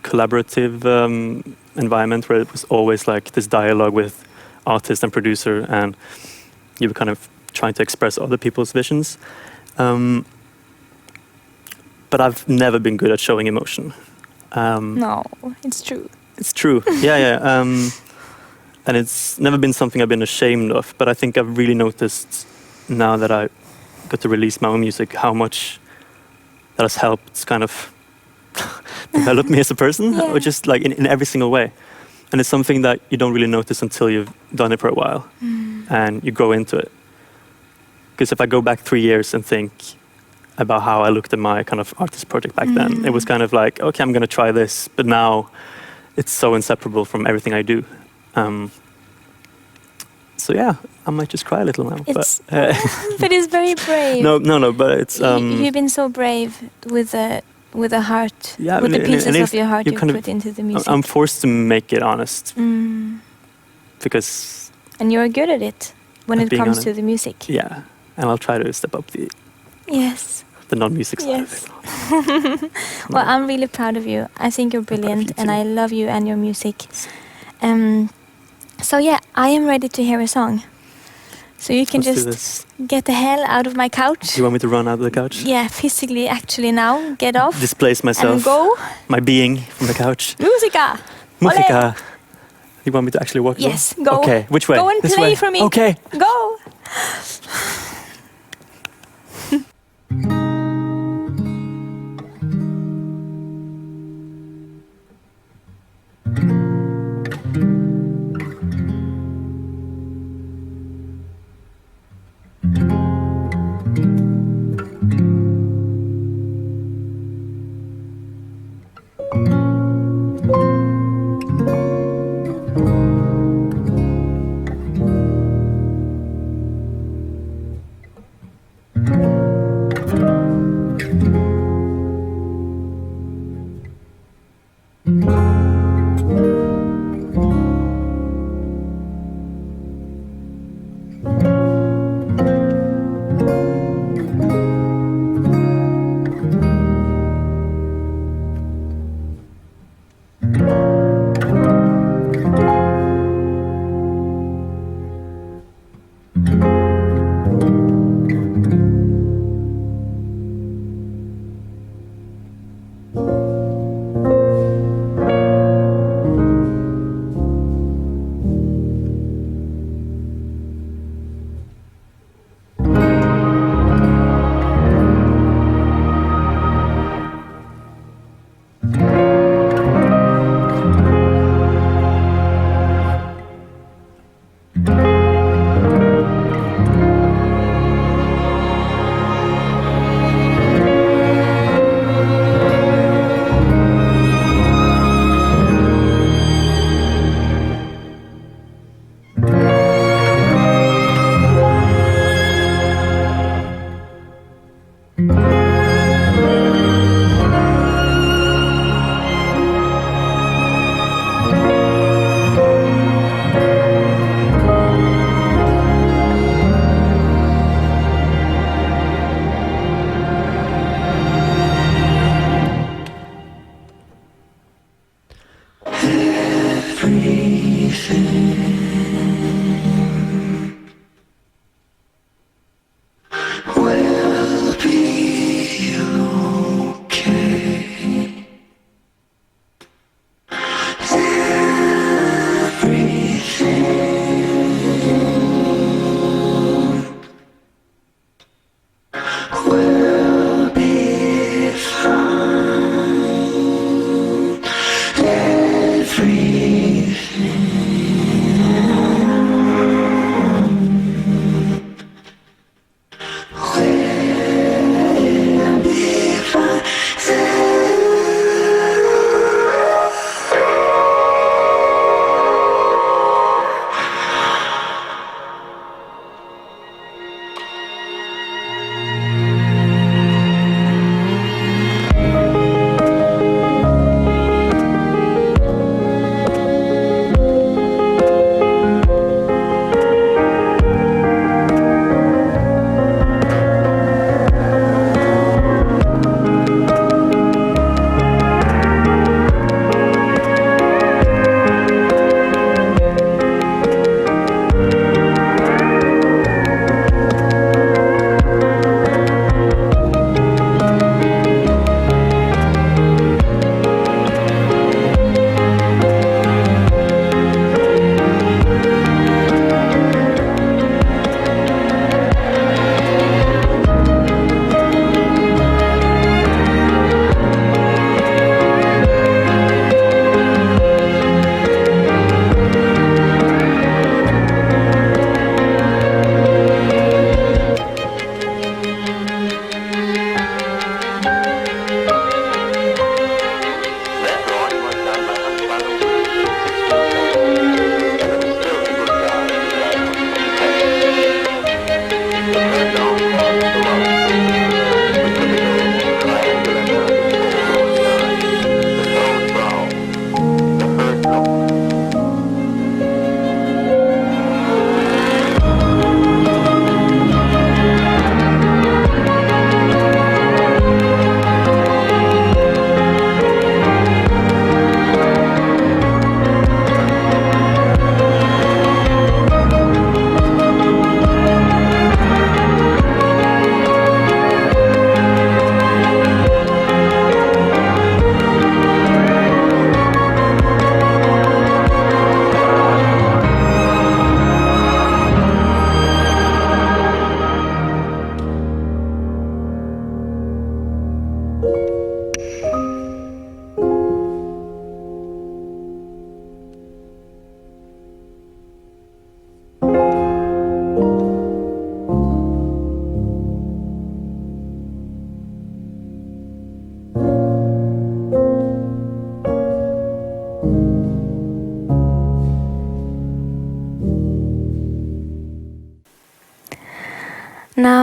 S14: collaborative environment where it was always like this dialogue with artist and producer, and you were kind of trying to express other people's visions. But I've never been good at showing emotion.
S1: No, it's true.
S14: It's true. Yeah. And it's never been something I've been ashamed of. But I think I've really noticed now that I got to release my own music how much that has helped kind of develop me as a person, or just like in every single way. And it's something that you don't really notice until you've done it for a while and you grow into it. Because if I go back 3 years and think about how I looked at my kind of artist project back then, it was kind of like, okay, I'm going to try this, but now it's so inseparable from everything I do. So yeah, I might just cry a little now.
S1: But it's very brave.
S14: No, but it's...
S1: You've been so brave with a heart,
S14: Yeah,
S1: with the
S14: and
S1: pieces
S14: it's-
S1: of your heart
S14: you
S1: you
S14: kind of-
S1: put into the music.
S14: I'm forced to make it honest
S1: Mm.
S14: because
S1: And you're good at it when
S14: At
S1: it
S14: being
S1: comes
S14: honest.
S1: to the music.
S14: yeah, and I'll try to step up
S1: Yes.
S14: the non-music side of
S1: Yes.
S14: it.
S1: Well, I'm really proud of you. I think you're brilliant, and I love you and your music. So yeah, I am ready to hear a song. So you can
S14: Let's do
S1: just get the hell out of my couch.
S14: Do you want me to run out of the couch?
S1: Yeah, physically, actually now, get off.
S14: Displace myself.
S1: And go.
S14: My being from the couch.
S1: Musica.
S14: Musica. You want me to actually walk?
S1: Yes,
S14: as well?
S1: go.
S14: Okay, which way?
S1: Go and
S14: This
S1: play
S14: way?
S1: for me.
S14: Okay.
S1: Go.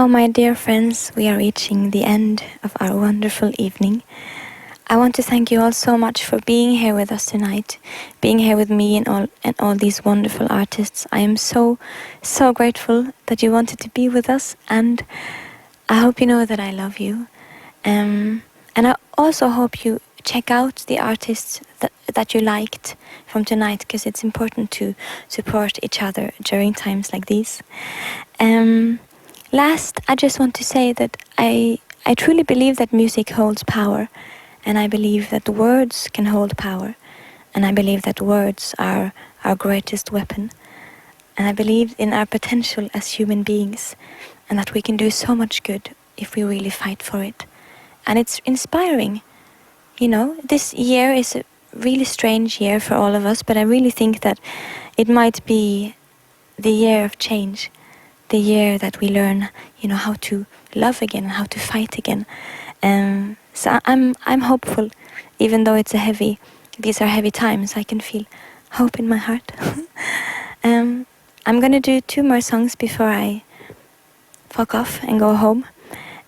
S1: Now, my dear friends, we are reaching the end of our wonderful evening. I want to thank you all so much for being here with us tonight, being here with me and all these wonderful artists. I am so grateful that you wanted to be with us, and I hope you know that I love you. And I also hope you check out the artists that you liked from tonight, because it's important to support each other during times like these. Last, I just want to say that I truly believe that music holds power, and I believe that words can hold power, and I believe that words are our greatest weapon, and I believe in our potential as human beings, and that we can do so much good if we really fight for it. And it's inspiring. You know, this year is a really strange year for all of us, but I really think that it might be the year of change, the year that we learn, you know, how to love again, how to fight again. So I'm hopeful, even though these are heavy times. I can feel hope in my heart. I'm gonna do 2 more songs before I fuck off and go home.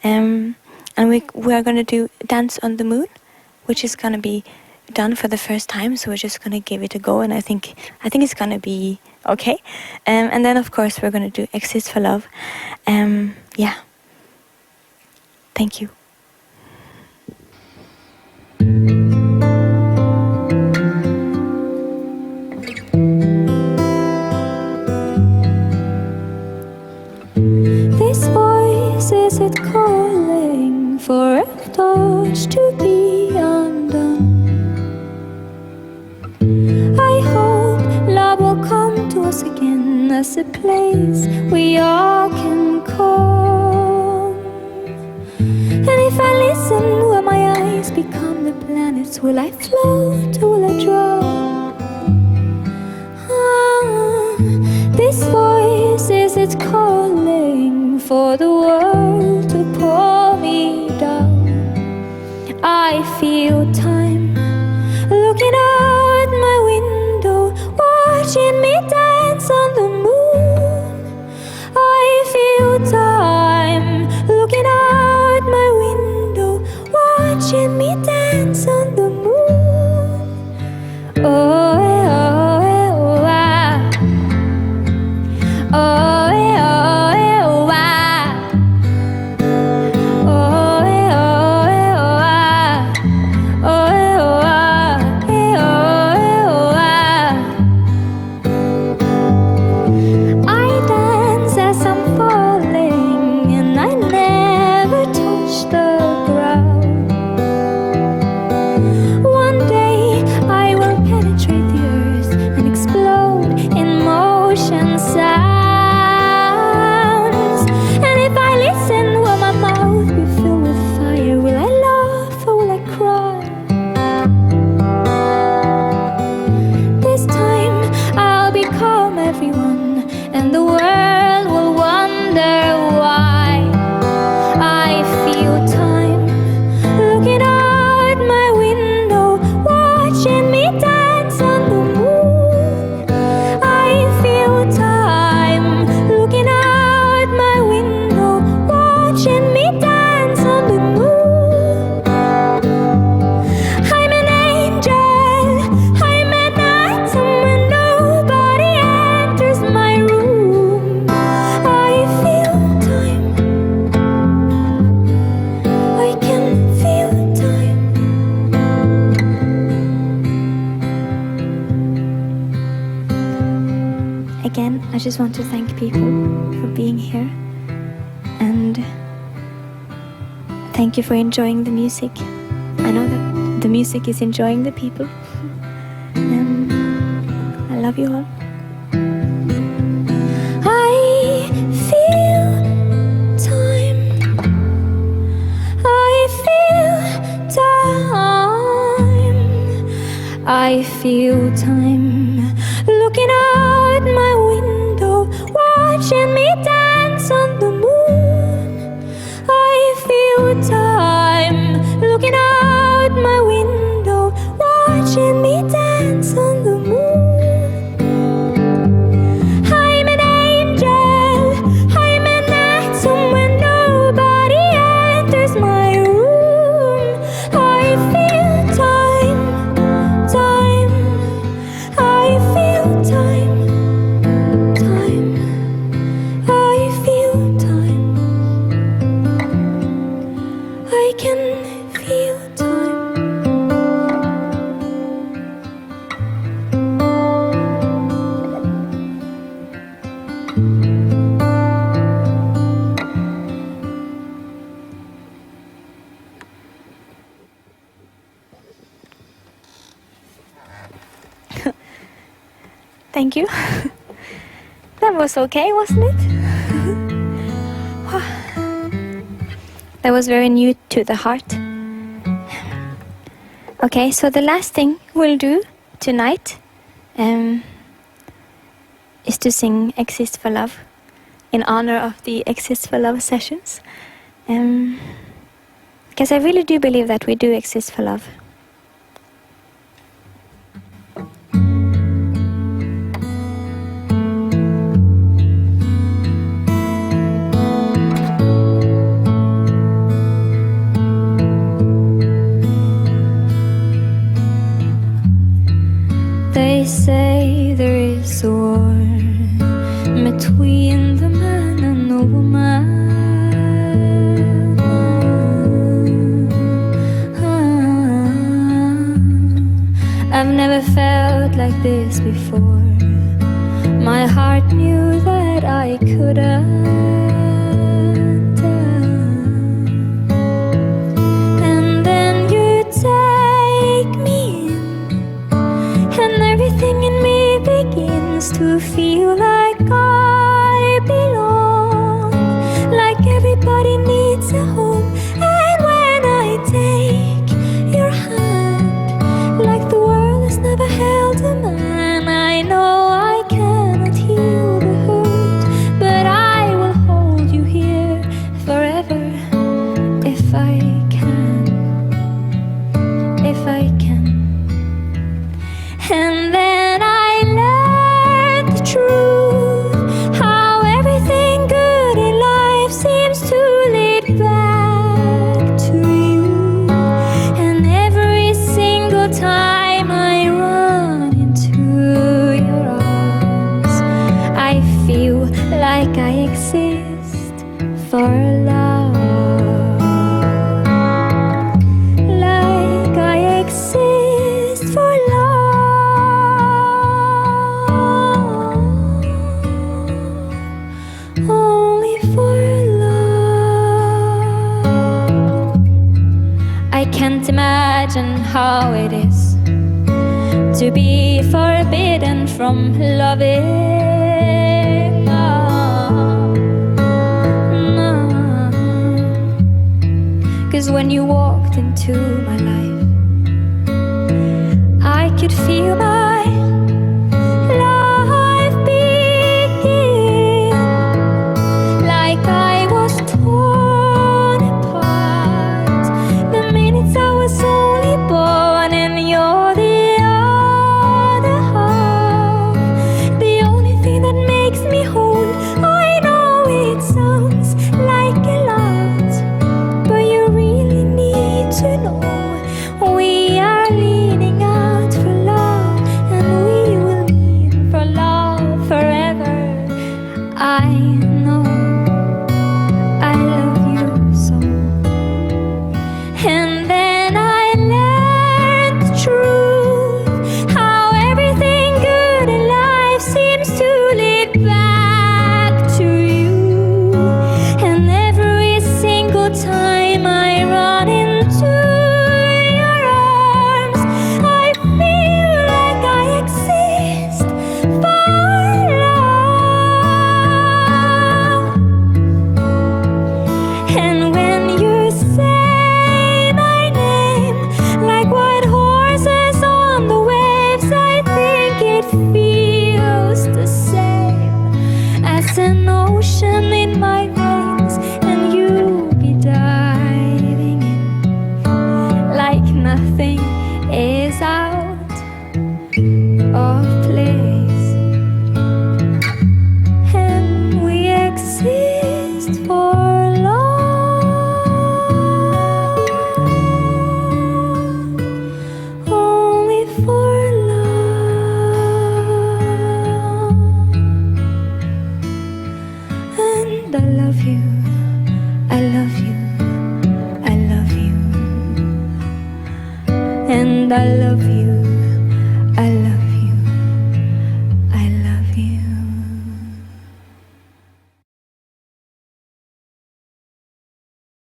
S1: And we are gonna do Dance on the Moon, which is gonna be done for the first time, so we're just gonna give it a go, and I think it's gonna be okay. And then of course we're gonna do Exist for Love. Yeah. Thank you.
S3: This voice, is it calling for a torch to be undone? I hope love will come to us again as a place we all can come. And if I listen, will my eyes become the planets? Will I float or will I drown? This voice, is it calling for the world to pull me down? I feel time looking out my window, watching me dance on the moon. I feel time looking out my window, watching me dance on the moon. Oh, oh, oh, ah. Oh, oh, oh, ah. Oh, oh, ah. Oh, ah. I dance as I'm falling, and I never touch the ground. One day I will penetrate the earth and explode in motion sounds. And if I listen, will my mouth be filled with fire? Will I laugh or will I cry? This time I'll become everyone, and the world will wonder why. I feel time looking out my window, watching me dance on the moon. I feel time looking out my window, watching me dance on the moon. I'm an angel, I'm at night when nobody enters my room. I feel time, I can feel time.
S1: Again, I just want to thank people for being here, and thank you for enjoying the music. I know that the music is enjoying the people. I love you all.
S3: I feel time, I feel time, I feel time looking out my window, watching me dance on the moon. I feel time looking out my window, watching me dance on the moon. I'm an angel, I'm an atom when
S1: Thank you. That was okay, wasn't it? That was very new to the heart. Okay, so the last thing we'll do tonight is to sing Exist for Love in honor of the Exist for Love sessions. Because I really do believe that we do exist for love. They say there is a war between the man and the woman. I've never felt like this before. My heart knew that I couldn't. And then you take me in, and everything in me begins to feel like I belong, like everybody needs a home. And when I take your hand, like the world has never held a man, I know I cannot heal the hurt, but I will hold you here forever if I can, if I can. And then I learned the truth, how everything good in life seems to lead back to you. And every single time I run into your arms, I feel like I exist for love. Like I exist for love. Only for love. I can't imagine how it is to be forbidden from loving. No. 'Cause when you walked into my life, I could feel my life begin, like I was torn apart the minutes I was only born. And you're the other half, the only thing that makes me whole. I know it sounds like a lot, but you really need to know we are leaning out for love, and we will need for love forever. I know I love you so. And then I learned the truth, how everything good in life seems to lead back to you. And every single time I run into your arms, I feel like I exist for love. And when you say my name, like white horses on the waves, I think it feels the same as an ocean in my veins, and you be diving in like nothing is out of place. And we exist for love, only for love. And I love you, I love you, I love you. And I love you, I love you.